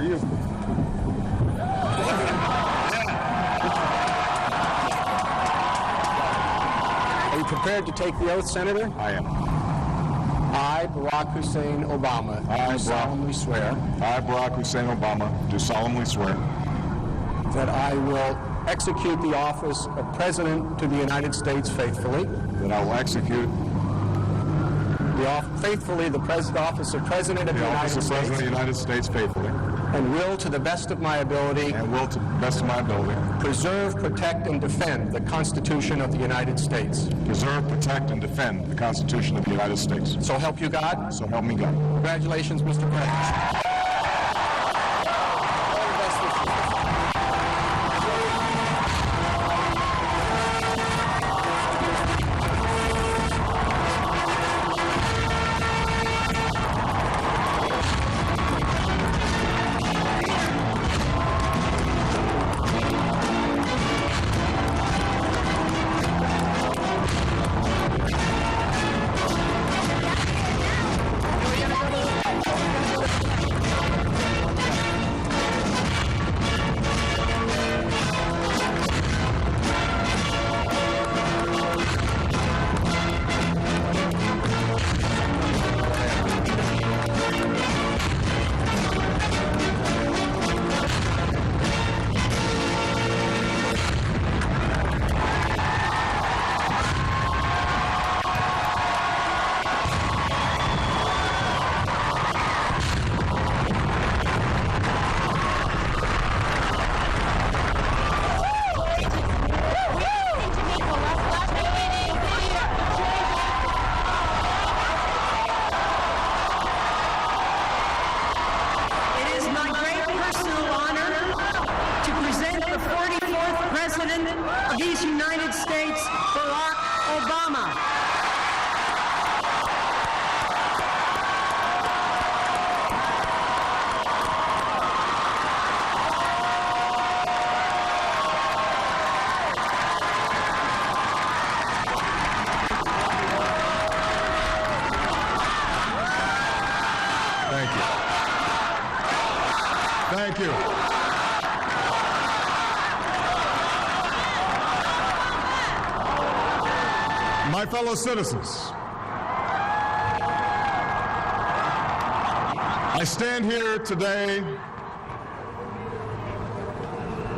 you. Are you prepared to take the oath, Senator? I am. I, Barack Hussein Obama, do solemnly swear I, Barack Hussein Obama, do solemnly swear that I will execute the office of President to the United States faithfully, that I will execute faithfully the office of President of the the office United of President of the States, United States faithfully, and will, to the best of my ability, and will, to the best of my ability, preserve, protect, and defend the Constitution of the United States. preserve, protect, and defend the Constitution of the United States. So help you God. So help me God. Congratulations, Mr. President. All the best wishes. President of these United States, Barack Obama. Thank you. Thank you. My fellow citizens, I stand here today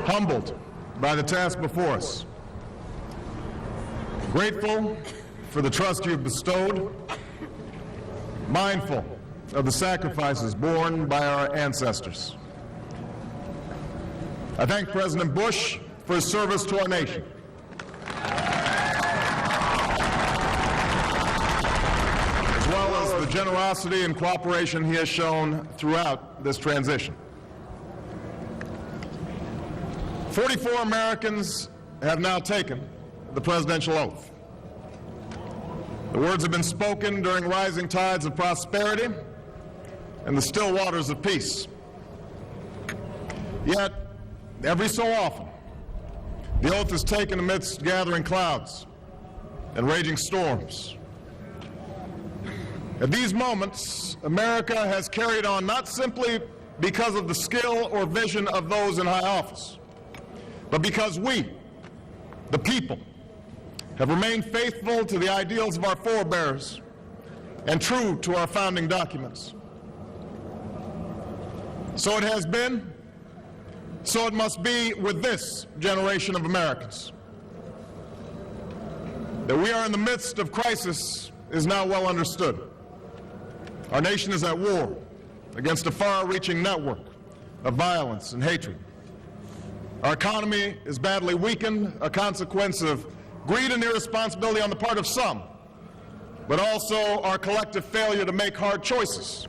humbled by the task before us, grateful for the trust you have bestowed, mindful of the sacrifices borne by our ancestors. I thank President Bush for his service to our nation. As well as the generosity and cooperation he has shown throughout this transition. 44 Americans have now taken the presidential oath. The words have been spoken during rising tides of prosperity and the still waters of peace. Yet, every so often, the oath is taken amidst gathering clouds and raging storms. At these moments, America has carried on not simply because of the skill or vision of those in high office, but because we, the people, have remained faithful to the ideals of our forebears and true to our founding documents. So it has been, so it must be with this generation of Americans. That we are in the midst of crisis is now well understood. Our nation is at war against a far-reaching network of violence and hatred. Our economy is badly weakened, a consequence of greed and irresponsibility on the part of some, but also our collective failure to make hard choices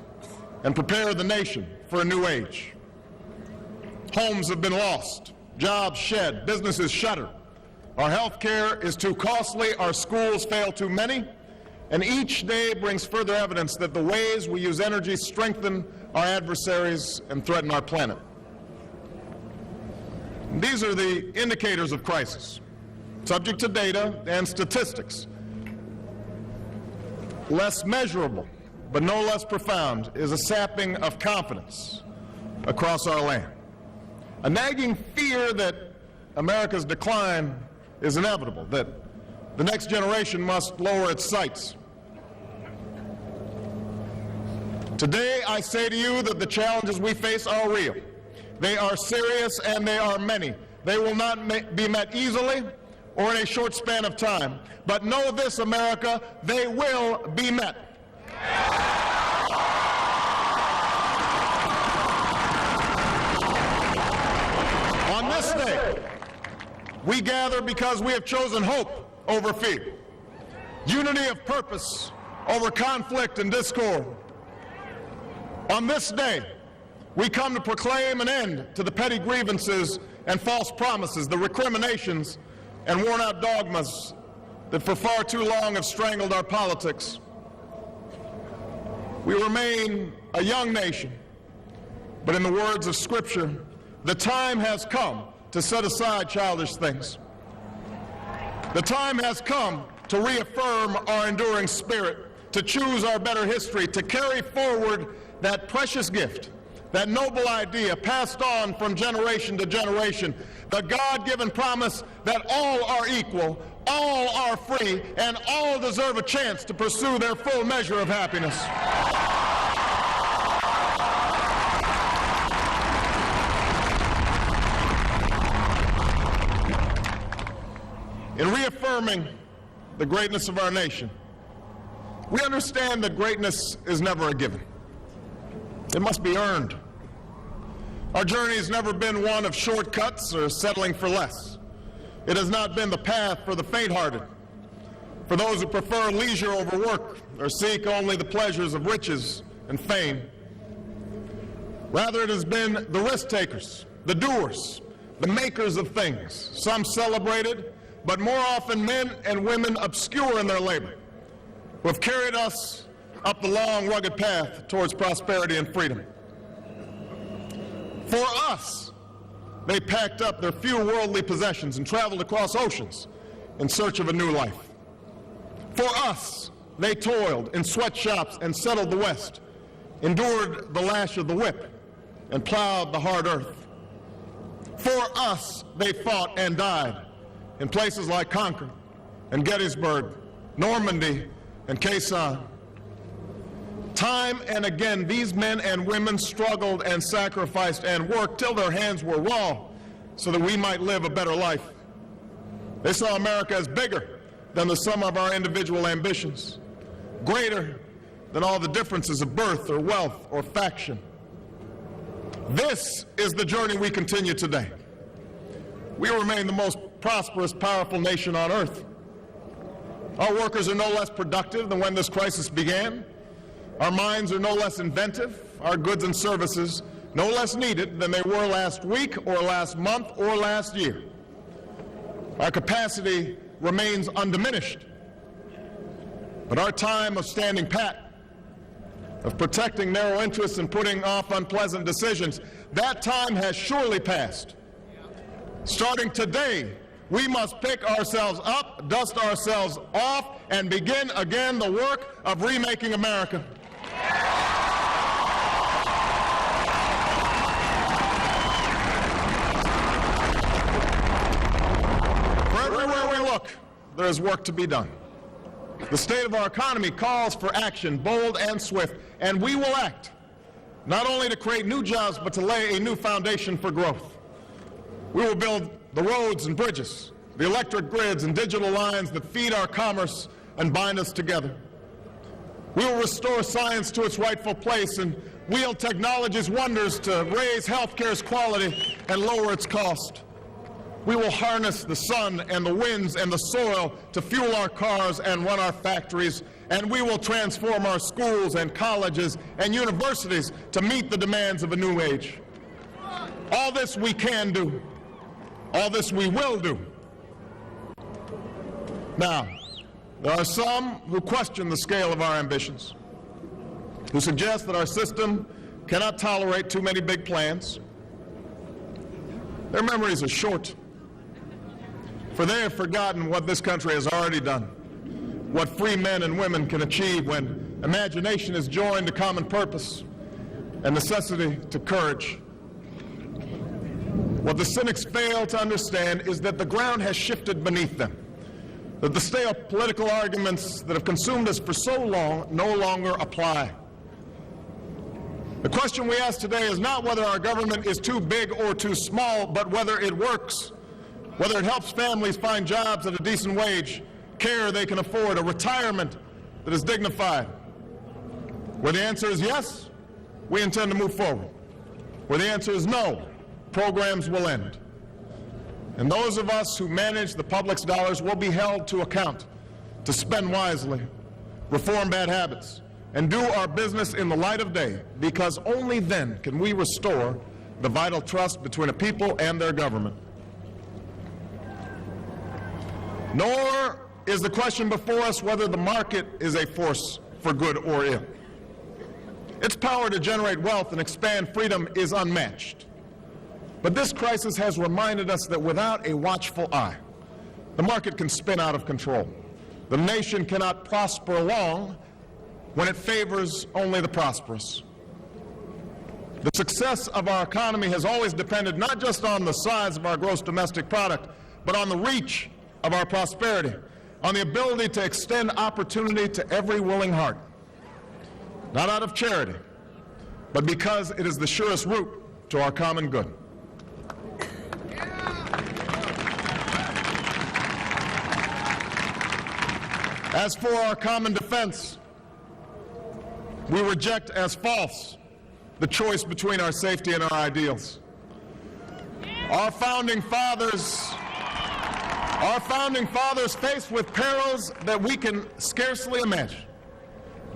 and prepare the nation for a new age. Homes have been lost, jobs shed, businesses shuttered. Our health care is too costly, our schools fail too many, and each day brings further evidence that the ways we use energy strengthen our adversaries and threaten our planet. These are the indicators of crisis, subject to data and statistics. Less measurable, but no less profound, is a sapping of confidence across our land. A nagging fear that America's decline is inevitable, that the next generation must lower its sights. Today, I say to you that the challenges we face are real. They are serious and they are many. They will not be met easily or in a short span of time. But know this, America, they will be met. On this day, we gather because we have chosen hope over fear, unity of purpose over conflict and discord. On this day, we come to proclaim an end to the petty grievances and false promises, the recriminations and worn-out dogmas that for far too long have strangled our politics. We remain a young nation, but in the words of Scripture, the time has come to set aside childish things. The time has come to reaffirm our enduring spirit, to choose our better history, to carry forward that precious gift, that noble idea passed on from generation to generation, the God-given promise that all are equal, all are free, and all deserve a chance to pursue their full measure of happiness. In reaffirming the greatness of our nation, we understand that greatness is never a given. It must be earned. Our journey has never been one of shortcuts or settling for less. It has not been the path for the faint-hearted, for those who prefer leisure over work or seek only the pleasures of riches and fame. Rather, it has been the risk-takers, the doers, the makers of things, some celebrated, but more often men and women obscure in their labor, who have carried us up the long, rugged path towards prosperity and freedom. For us, they packed up their few worldly possessions and traveled across oceans in search of a new life. For us, they toiled in sweatshops and settled the West, endured the lash of the whip, and plowed the hard earth. For us, they fought and died in places like Concord and Gettysburg, Normandy, and Quezon. Time and again, these men and women struggled and sacrificed and worked till their hands were raw so that we might live a better life. They saw America as bigger than the sum of our individual ambitions, greater than all the differences of birth or wealth or faction. This is the journey we continue today. We remain the most prosperous, powerful nation on earth. Our workers are no less productive than when this crisis began. Our minds are no less inventive, our goods and services no less needed than they were last week or last month or last year. Our capacity remains undiminished, but our time of standing pat, of protecting narrow interests and putting off unpleasant decisions, that time has surely passed. Starting today, we must pick ourselves up, dust ourselves off, and begin again the work of remaking America. For everywhere we look, there is work to be done. The state of our economy calls for action, bold and swift, and we will act, not only to create new jobs, but to lay a new foundation for growth. We will build the roads and bridges, the electric grids and digital lines that feed our commerce and bind us together. We will restore science to its rightful place and wield technology's wonders to raise healthcare's quality and lower its cost. We will harness the sun and the winds and the soil to fuel our cars and run our factories, and we will transform our schools and colleges and universities to meet the demands of a new age. All this we can do. All this we will do. Now, there are some who question the scale of our ambitions, who suggest that our system cannot tolerate too many big plans. Their memories are short, for they have forgotten what this country has already done, what free men and women can achieve when imagination is joined to common purpose and necessity to courage, What the cynics fail to understand is that the ground has shifted beneath them, that the stale political arguments that have consumed us for so long no longer apply. The question we ask today is not whether our government is too big or too small, but whether it works, whether it helps families find jobs at a decent wage, care they can afford, a retirement that is dignified. Where the answer is yes, we intend to move forward. Where the answer is no, programs will end. And those of us who manage the public's dollars will be held to account to spend wisely, reform bad habits, and do our business in the light of day, because only then can we restore the vital trust between a people and their government. Nor is the question before us whether the market is a force for good or ill. Its power to generate wealth and expand freedom is unmatched. But this crisis has reminded us that without a watchful eye, the market can spin out of control. The nation cannot prosper long when it favors only the prosperous. The success of our economy has always depended not just on the size of our gross domestic product, but on the reach of our prosperity, on the ability to extend opportunity to every willing heart, not out of charity, but because it is the surest route to our common good. As for our common defense, we reject as false the choice between our safety and our ideals. Our founding fathers, faced with perils that we can scarcely imagine,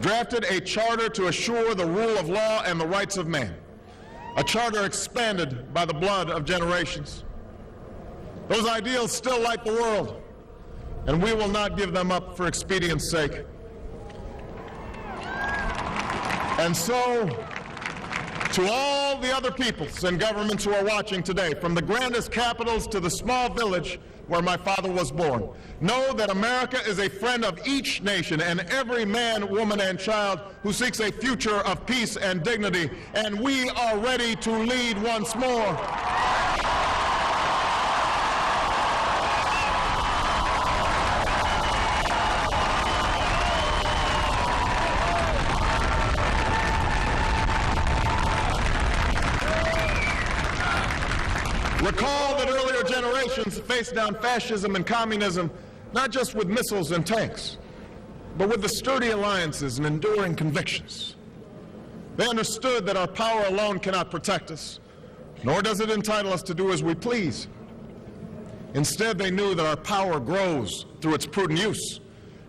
drafted a charter to assure the rule of law and the rights of man, a charter expanded by the blood of generations. Those ideals still light the world, and we will not give them up for expedience sake. And so, to all the other peoples and governments who are watching today, from the grandest capitals to the small village where my father was born, know that America is a friend of each nation and every man, woman, and child who seeks a future of peace and dignity, and we are ready to lead once more. Recall that earlier generations faced down fascism and communism not just with missiles and tanks, but with the sturdy alliances and enduring convictions. They understood that our power alone cannot protect us, nor does it entitle us to do as we please. Instead, they knew that our power grows through its prudent use.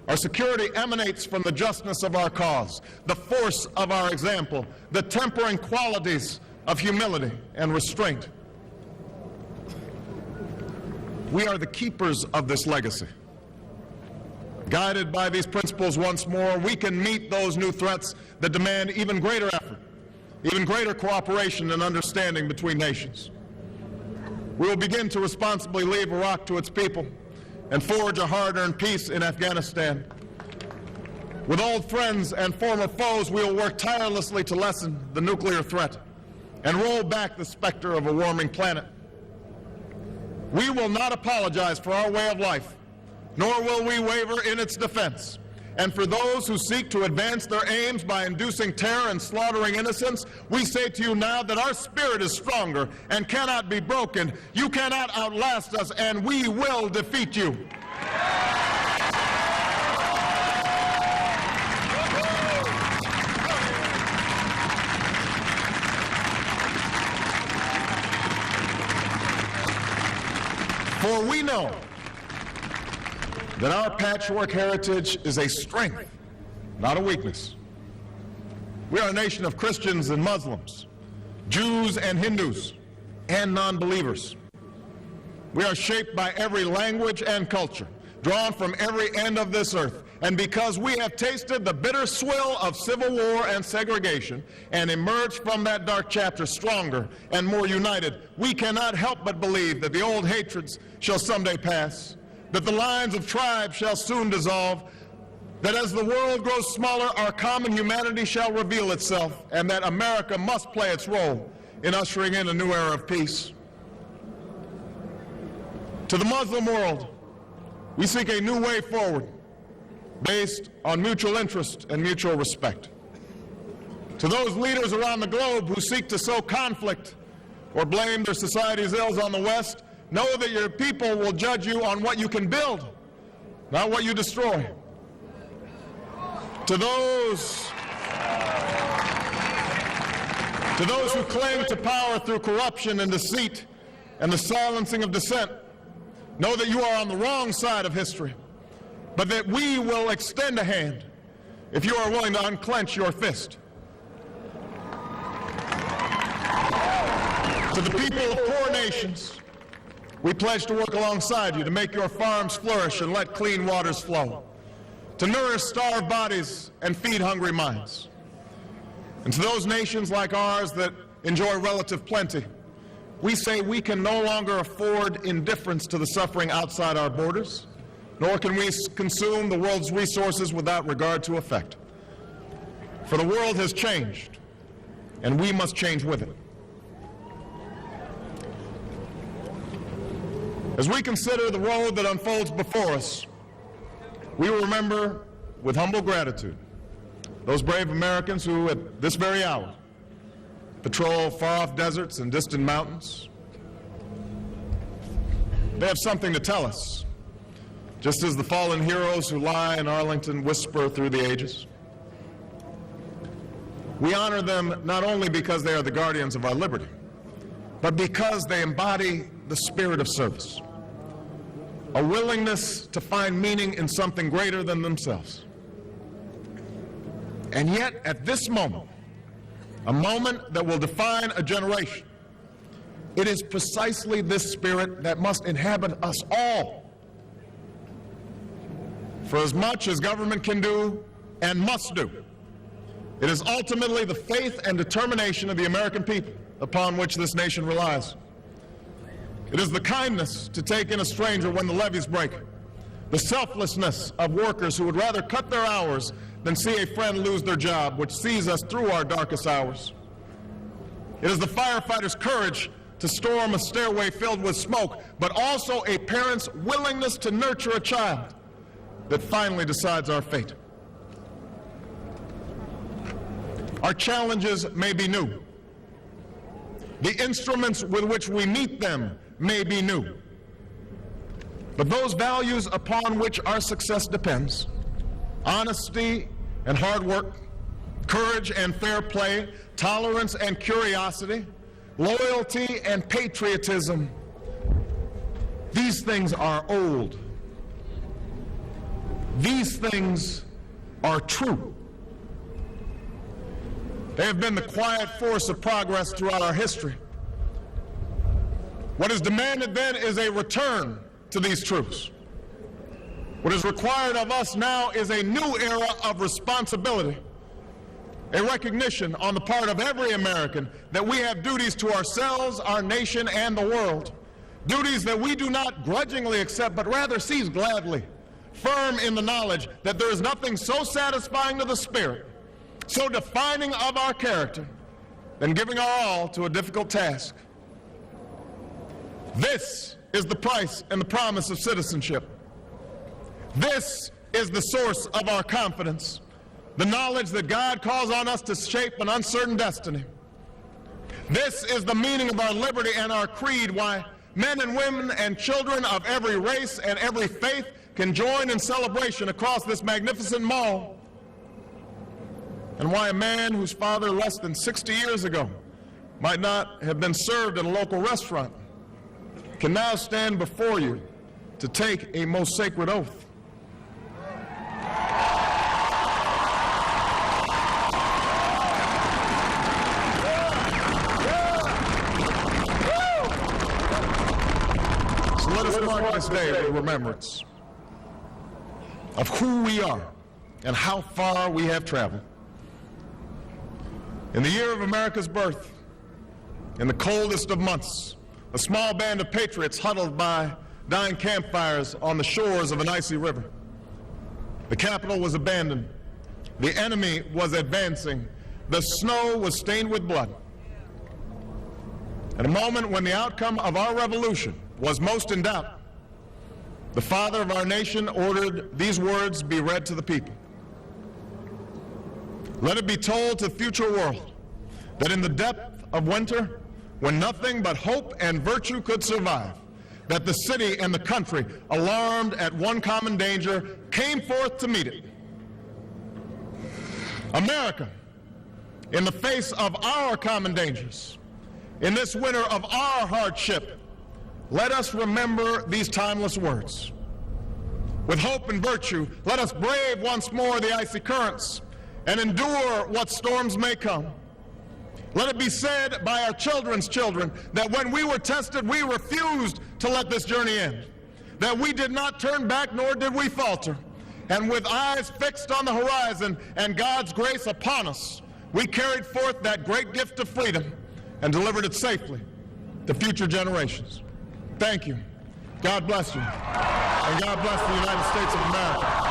Our security emanates from the justness of our cause, the force of our example, the tempering qualities of humility and restraint. We are the keepers of this legacy. Guided by these principles once more, we can meet those new threats that demand even greater effort, even greater cooperation and understanding between nations. We will begin to responsibly leave Iraq to its people and forge a hard-earned peace in Afghanistan. With old friends and former foes, we will work tirelessly to lessen the nuclear threat and roll back the specter of a warming planet. We will not apologize for our way of life, nor will we waver in its defense. And for those who seek to advance their aims by inducing terror and slaughtering innocents, we say to you now that our spirit is stronger and cannot be broken. You cannot outlast us, and we will defeat you. For we know that our patchwork heritage is a strength, not a weakness. We are a nation of Christians and Muslims, Jews and Hindus, and non-believers. We are shaped by every language and culture, drawn from every end of this earth. And because we have tasted the bitter swill of civil war and segregation and emerged from that dark chapter stronger and more united, we cannot help but believe that the old hatreds shall someday pass, that the lines of tribes shall soon dissolve, that as the world grows smaller, our common humanity shall reveal itself, and that America must play its role in ushering in a new era of peace. To the Muslim world, we seek a new way forward based on mutual interest and mutual respect. To those leaders around the globe who seek to sow conflict or blame their society's ills on the West, know that your people will judge you on what you can build, not what you destroy. To those who cling to power through corruption and deceit and the silencing of dissent, know that you are on the wrong side of history, but that we will extend a hand if you are willing to unclench your fist. To the people of poor nations, we pledge to work alongside you to make your farms flourish and let clean waters flow, to nourish starved bodies and feed hungry minds. And to those nations like ours that enjoy relative plenty, we say we can no longer afford indifference to the suffering outside our borders, nor can we consume the world's resources without regard to effect. For the world has changed, and we must change with it. As we consider the road that unfolds before us, we will remember with humble gratitude those brave Americans who, at this very hour, patrol far-off deserts and distant mountains. They have something to tell us, just as the fallen heroes who lie in Arlington whisper through the ages. We honor them not only because they are the guardians of our liberty, but because they embody the spirit of service, a willingness to find meaning in something greater than themselves. And yet, at this moment, a moment that will define a generation, it is precisely this spirit that must inhabit us all. For as much as government can do and must do, it is ultimately the faith and determination of the American people upon which this nation relies. It is the kindness to take in a stranger when the levees break, the selflessness of workers who would rather cut their hours than see a friend lose their job, which sees us through our darkest hours. It is the firefighter's courage to storm a stairway filled with smoke, but also a parent's willingness to nurture a child that finally decides our fate. Our challenges may be new. The instruments with which we meet them may be new. But those values upon which our success depends, honesty and hard work, courage and fair play, tolerance and curiosity, loyalty and patriotism, these things are old. These things are true. They have been the quiet force of progress throughout our history. What is demanded then is a return to these truths. What is required of us now is a new era of responsibility, a recognition on the part of every American that we have duties to ourselves, our nation, and the world, duties that we do not grudgingly accept, but rather seize gladly, firm in the knowledge that there is nothing so satisfying to the spirit, so defining of our character, than giving our all to a difficult task. This is the price and the promise of citizenship. This is the source of our confidence, the knowledge that God calls on us to shape an uncertain destiny. This is the meaning of our liberty and our creed, why men and women and children of every race and every faith can join in celebration across this magnificent mall, and why a man whose father less than 60 years ago might not have been served in a local restaurant can now stand before you to take a most sacred oath. So let us mark this day with remembrance of who we are and how far we have traveled. In the year of America's birth, in the coldest of months, a small band of patriots huddled by dying campfires on the shores of an icy river. The capital was abandoned. The enemy was advancing. The snow was stained with blood. At a moment when the outcome of our revolution was most in doubt, the father of our nation ordered these words be read to the people. Let it be told to the future world that in the depth of winter, when nothing but hope and virtue could survive, that the city and the country, alarmed at one common danger, came forth to meet it. America, in the face of our common dangers, in this winter of our hardship, let us remember these timeless words. With hope and virtue, let us brave once more the icy currents and endure what storms may come. Let it be said by our children's children that when we were tested, we refused to let this journey end, that we did not turn back nor did we falter, and with eyes fixed on the horizon and God's grace upon us, we carried forth that great gift of freedom and delivered it safely to future generations. Thank you. God bless you. And God bless the United States of America.